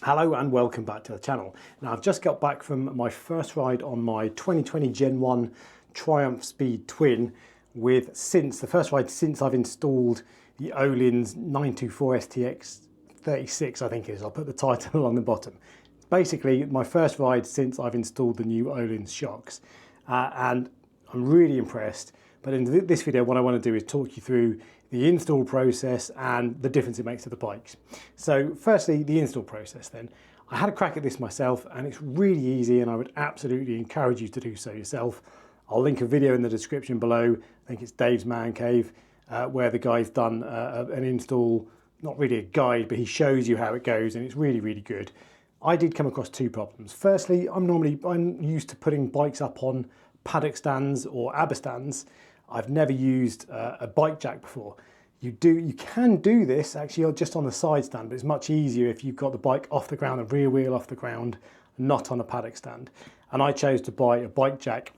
Hello and welcome back to the channel. Now I've just got back from my first ride on my 2020 Gen 1 Triumph Speed Twin the first ride since I've installed the Öhlins 924 STX 36, I think it is. I'll put the title along the bottom. Basically my first ride since I've installed the new Öhlins shocks and I'm really impressed. But in this video, what I want to do is talk you through the install process and the difference it makes to the bikes. So firstly, the install process then. I had a crack at this myself and it's really easy and I would absolutely encourage you to do so yourself. I'll link a video in the description below. I think it's Dave's Man Cave, where the guy's done an install, not really a guide, but he shows you how it goes and it's really, really good. I did come across two problems. Firstly, I'm used to putting bikes up on paddock stands or ABBA stands. I've never used a bike jack before. You can do this actually just on the side stand, but it's much easier if you've got the bike off the ground, the rear wheel off the ground, not on a paddock stand. And I chose to buy a bike jack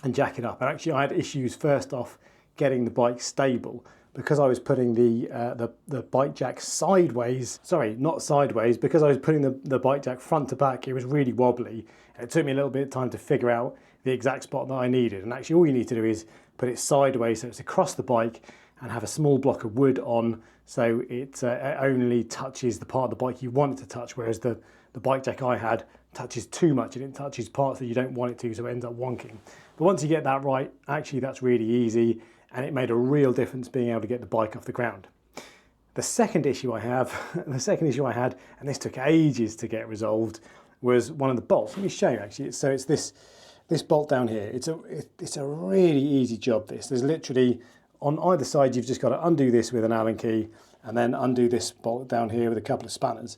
and jack it up. And actually I had issues first off getting the bike stable because I was putting the bike jack sideways, sorry, not sideways, because I was putting the bike jack front to back, it was really wobbly. And it took me a little bit of time to figure out the exact spot that I needed. And actually all you need to do is put it sideways so it's across the bike and have a small block of wood on so it only touches the part of the bike you want it to touch, whereas the bike jack I had touches too much and it touches parts that you don't want it to, so it ends up wonking. But once you get that right, actually that's really easy and it made a real difference being able to get the bike off the ground. The second issue I had, and this took ages to get resolved, was one of the bolts. Let me show you actually. So it's this bolt down here. It's a really easy job, this. There's literally, on either side, you've just got to undo this with an Allen key and then undo this bolt down here with a couple of spanners.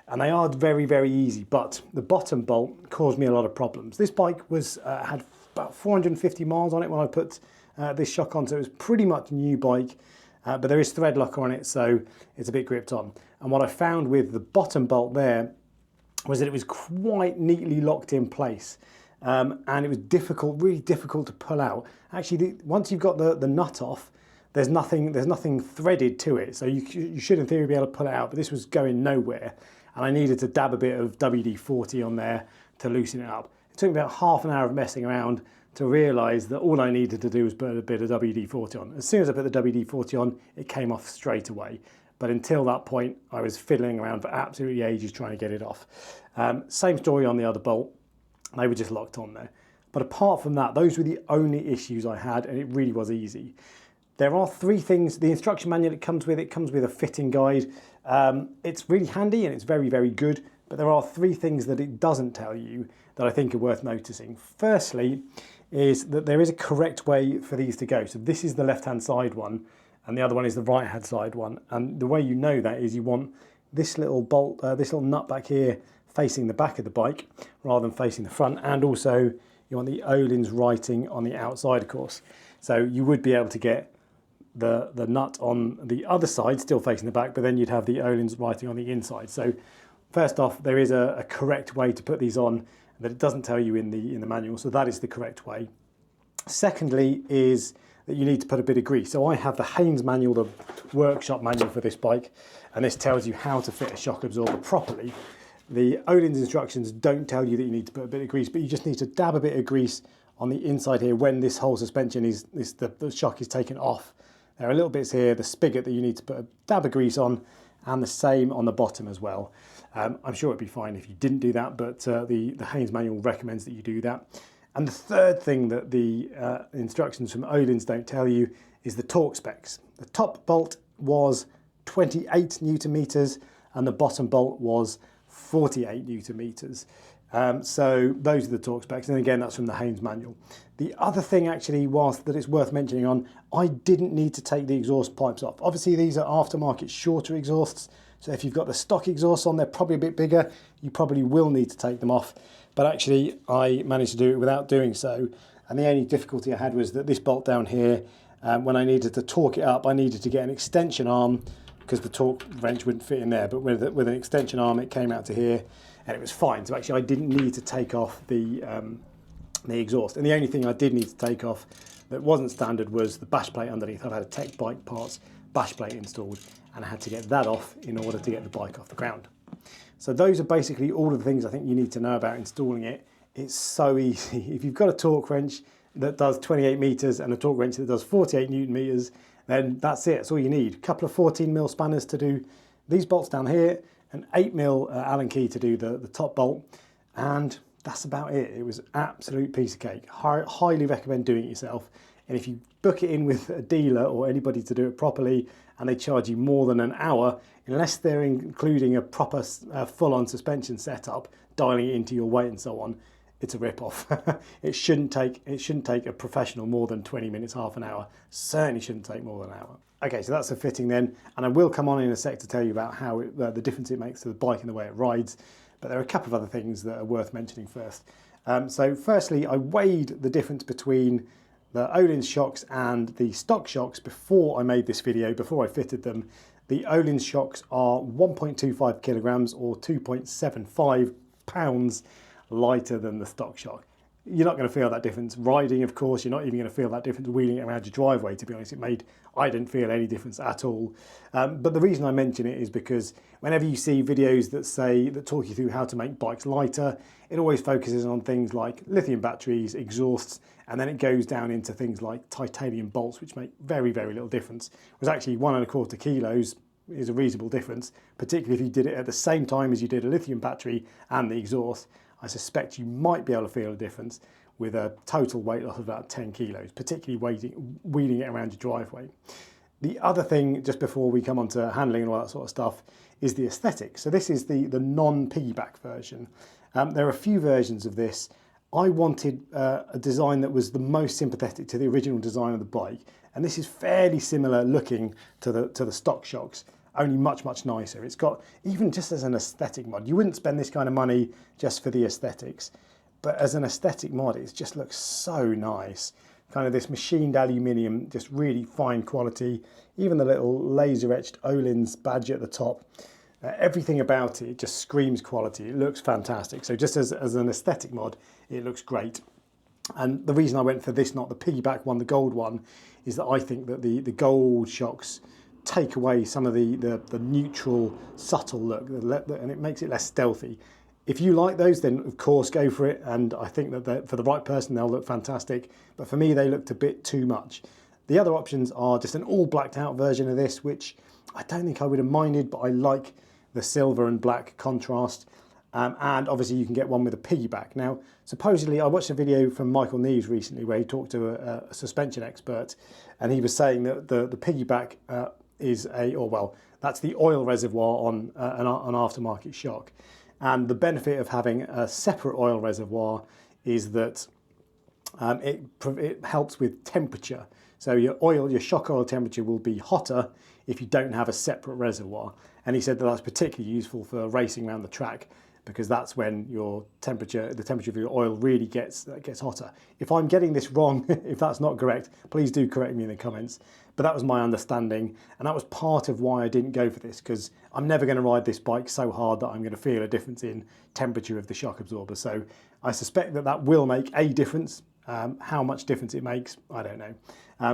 And they are very, very easy, but the bottom bolt caused me a lot of problems. This bike had about 450 miles on it when I put this shock on, so it was pretty much a new bike, but there is thread locker on it, so it's a bit gripped on. And what I found with the bottom bolt there was that it was quite neatly locked in place. And it was really difficult to pull out. Actually, once you've got the nut off, there's nothing threaded to it. So you should in theory be able to pull it out, but this was going nowhere. And I needed to dab a bit of WD-40 on there to loosen it up. It took me about half an hour of messing around to realise that all I needed to do was put a bit of WD-40 on. As soon as I put the WD-40 on, it came off straight away. But until that point, I was fiddling around for absolutely ages trying to get it off. Same story on the other bolt. They were just locked on there. But apart from that, those were the only issues I had, and it really was easy. There are three things. The instruction manual it comes with a fitting guide. It's really handy and it's very, very good, but there are three things that it doesn't tell you that I think are worth noticing. Firstly, is that there is a correct way for these to go. So this is the left-hand side one, and the other one is the right-hand side one. And the way you know that is you want this little bolt, this little nut back here facing the back of the bike rather than facing the front, and also you want the Öhlins writing on the outside, of course. So you would be able to get the nut on the other side still facing the back, but then you'd have the Öhlins writing on the inside. So first off, there is a correct way to put these on that it doesn't tell you in the manual, so that is the correct way. Secondly is that you need to put a bit of grease. So I have the Haynes manual, the workshop manual for this bike, and this tells you how to fit a shock absorber properly. The Öhlins instructions don't tell you that you need to put a bit of grease, but you just need to dab a bit of grease on the inside here when this whole suspension the shock is taken off. There are little bits here, the spigot that you need to put a dab of grease on, and the same on the bottom as well. I'm sure it'd be fine if you didn't do that, but the Haynes manual recommends that you do that. And the third thing that the instructions from Öhlins don't tell you is the torque specs. The top bolt was 28 Newton meters and the bottom bolt was 48 Newton meters. So those are the torque specs, and again that's from the Haynes manual. The other thing actually was that it's worth mentioning on, I didn't need to take the exhaust pipes off. Obviously these are aftermarket shorter exhausts, so if you've got the stock exhausts on, they're probably a bit bigger, you probably will need to take them off. But actually I managed to do it without doing so, and the only difficulty I had was that this bolt down here, when I needed to torque it up, I needed to get an extension arm because the torque wrench wouldn't fit in there, but with an extension arm it came out to here and it was fine. So actually I didn't need to take off the exhaust, and the only thing I did need to take off that wasn't standard was the bash plate underneath. I've had a Tech Bike Parts bash plate installed and I had to get that off in order to get the bike off the ground. So those are basically all of the things I think you need to know about installing it. It's so easy. If you've got a torque wrench that does 28 meters and a torque wrench that does 48 Newton meters, then that's it. That's all you need. A couple of 14mm spanners to do these bolts down here, an 8mm Allen key to do the top bolt, and that's about it. It was an absolute piece of cake. Highly recommend doing it yourself. And if you book it in with a dealer or anybody to do it properly and they charge you more than an hour, unless they're including a proper full-on suspension setup, dialing it into your weight and so on, it's a rip-off. It shouldn't take a professional more than 20 minutes, half an hour. Certainly shouldn't take more than an hour. Okay, so that's the fitting then, and I will come on in a sec to tell you about how the difference it makes to the bike and the way it rides, but there are a couple of other things that are worth mentioning first. So firstly, I weighed the difference between the Öhlins shocks and the stock shocks before I made this video, before I fitted them. The Öhlins shocks are 1.25 kilograms or 2.75 pounds lighter than the stock shock. You're not going to feel that difference riding, of course. You're not even going to feel that difference wheeling it around your driveway, to be honest. I didn't feel any difference at all. But the reason I mention it is because whenever you see videos that talk you through how to make bikes lighter, it always focuses on things like lithium batteries, exhausts, and then it goes down into things like titanium bolts, which make very, very little difference. It was actually 1.25 kilos is a reasonable difference, particularly if you did it at the same time as you did a lithium battery and the exhaust. I suspect you might be able to feel a difference with a total weight loss of about 10 kilos, particularly wheeling it around your driveway. The other thing, just before we come on to handling and all that sort of stuff, is the aesthetic. So this is the non-piggyback version. There are a few versions of this. I wanted a design that was the most sympathetic to the original design of the bike, and this is fairly similar looking to the stock shocks, only much, much nicer. It's got, even just as an aesthetic mod, you wouldn't spend this kind of money just for the aesthetics, but as an aesthetic mod, it just looks so nice. Kind of this machined aluminium, just really fine quality. Even the little laser etched Öhlins badge at the top. Everything about it just screams quality. It looks fantastic. So just as an aesthetic mod, it looks great. And the reason I went for this, not the piggyback one, the gold one, is that I think that the gold shocks take away some of the neutral, subtle look, and it makes it less stealthy. If you like those, then of course go for it, and I think that for the right person they'll look fantastic, but for me they looked a bit too much. The other options are just an all blacked out version of this, which I don't think I would have minded, but I like the silver and black contrast, and obviously you can get one with a piggyback. Now supposedly, I watched a video from Michael Neves recently where he talked to a suspension expert, and he was saying that the piggyback is that's the oil reservoir on an aftermarket shock. And the benefit of having a separate oil reservoir is that it helps with temperature. So your shock oil temperature will be hotter if you don't have a separate reservoir. And he said that that's particularly useful for racing around the track, because that's when the temperature of your oil really gets hotter. If I'm getting this wrong, if that's not correct, please do correct me in the comments. But that was my understanding, and that was part of why I didn't go for this, because I'm never going to ride this bike so hard that I'm going to feel a difference in temperature of the shock absorber. So I suspect that will make a difference. How much difference it makes, I don't know.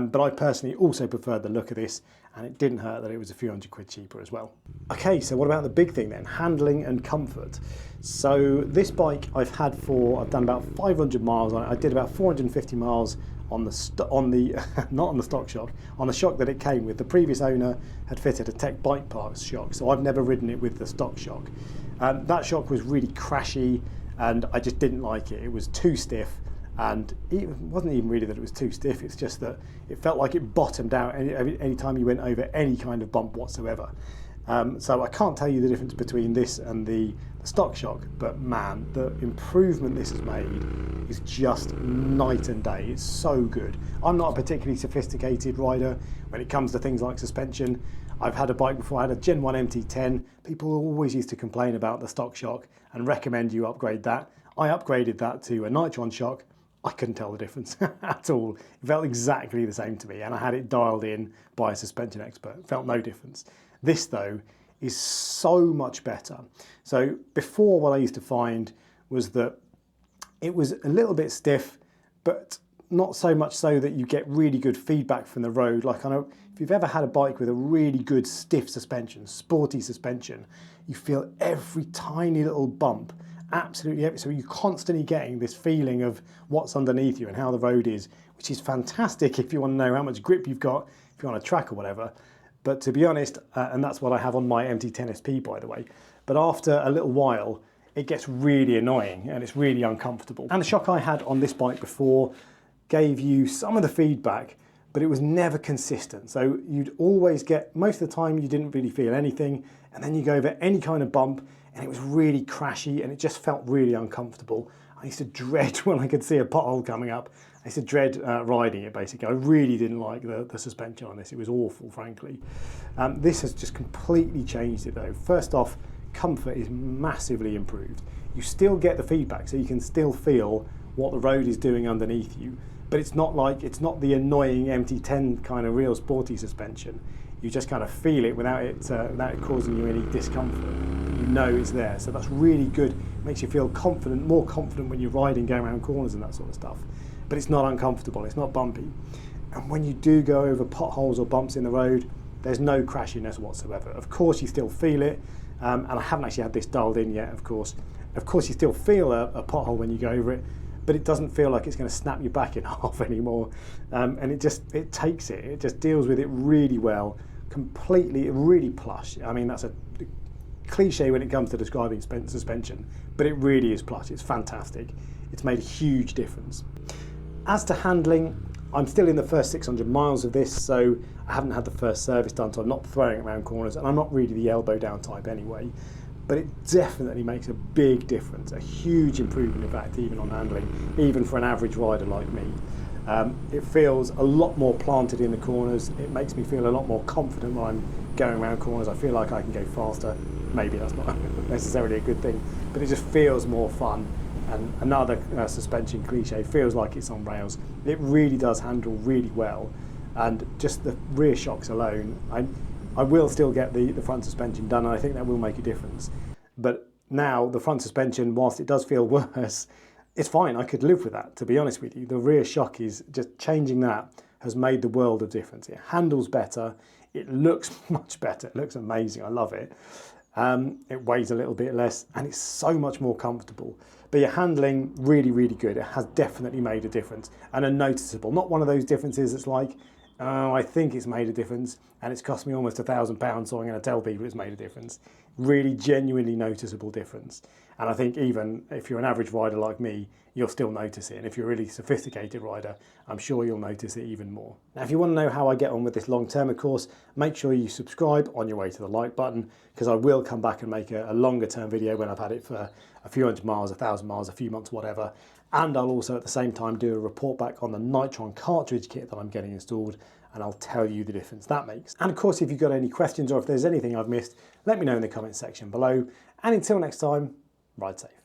But I personally also preferred the look of this, and it didn't hurt that it was a few £100 cheaper as well. Okay, so what about the big thing then? Handling and comfort. So this bike I've done about 500 miles on it. I did about 450 miles on the not on the stock shock, on the shock that it came with. The previous owner had fitted a Tech Bike Parks shock, so I've never ridden it with the stock shock. That shock was really crashy, and I just didn't like it. It was too stiff. And it wasn't even really that it was too stiff, it's just that it felt like it bottomed out any time you went over any kind of bump whatsoever. So I can't tell you the difference between this and the stock shock, but man, the improvement this has made is just night and day. It's so good. I'm not a particularly sophisticated rider when it comes to things like suspension. I've had a bike before, I had a Gen 1 MT10. People always used to complain about the stock shock and recommend you upgrade that. I upgraded that to a Nitron shock. I couldn't tell the difference at all. It felt exactly the same to me, and I had it dialed in by a suspension expert. Felt no difference. This though is so much better. So before, what I used to find was that it was a little bit stiff, but not so much so that you get really good feedback from the road. Like I know if you've ever had a bike with a really good stiff suspension, sporty suspension, you feel every tiny little bump, absolutely every, so you're constantly getting this feeling of what's underneath you and how the road is, which is fantastic if you want to know how much grip you've got, if you're on a track or whatever. But to be honest, and that's what I have on my MT10SP, by the way, but after a little while, it gets really annoying and it's really uncomfortable. And the shock I had on this bike before gave you some of the feedback, but it was never consistent. So you'd always get, most of the time you didn't really feel anything, and then you go over any kind of bump and it was really crashy and it just felt really uncomfortable. I used to dread when I could see a pothole coming up. I used to dread riding it, basically. I really didn't like the suspension on this. It was awful, frankly. This has just completely changed it though. First off, comfort is massively improved. You still get the feedback, so you can still feel what the road is doing underneath you, but it's not the annoying MT10 kind of real sporty suspension. You just kind of feel it without it causing you any discomfort. You know it's there, so that's really good. It makes you feel confident, more confident when you're riding, going around corners and that sort of stuff. But it's not uncomfortable, it's not bumpy. And when you do go over potholes or bumps in the road, there's no crashiness whatsoever. Of course you still feel it, and I haven't actually had this dialed in yet, of course. Of course you still feel a pothole when you go over it, but it doesn't feel like it's going to snap your back in half anymore. And it takes it. It just deals with it really well, completely, really plush. I mean, that's a cliche when it comes to describing suspension, but it really is plush. It's fantastic. It's made a huge difference. As to handling, I'm still in the first 600 miles of this, so I haven't had the first service done, so I'm not throwing it around corners, and I'm not really the elbow down type anyway. But it definitely makes a big difference, a huge improvement in fact, even on handling, even for an average rider like me. It feels a lot more planted in the corners. It makes me feel a lot more confident when I'm going around corners. I feel like I can go faster. Maybe that's not necessarily a good thing, but it just feels more fun. And another suspension cliche, feels like it's on rails. It really does handle really well. And just the rear shocks alone, I will still get the front suspension done, and I think that will make a difference. But now the front suspension, whilst it does feel worse, it's fine. I could live with that, to be honest with you. The rear shock is just changing that has made the world of difference. It handles better. It looks much better. It looks amazing. I love it. It weighs a little bit less and it's so much more comfortable. But your handling, really, really good. It has definitely made a difference and a noticeable. Not one of those differences that's like, oh, I think it's made a difference and it's cost me almost £1,000, so I'm going to tell people it's made a difference. Really genuinely noticeable difference. And I think even if you're an average rider like me, you'll still notice it. And if you're a really sophisticated rider, I'm sure you'll notice it even more. Now, if you want to know how I get on with this long term, of course, make sure you subscribe on your way to the like button, because I will come back and make a longer term video when I've had it for a few hundred miles, 1,000 miles, a few months, whatever. And I'll also at the same time do a report back on the Nitron cartridge kit that I'm getting installed, and I'll tell you the difference that makes. And of course, if you've got any questions or if there's anything I've missed, let me know in the comments section below. And until next time, ride safe.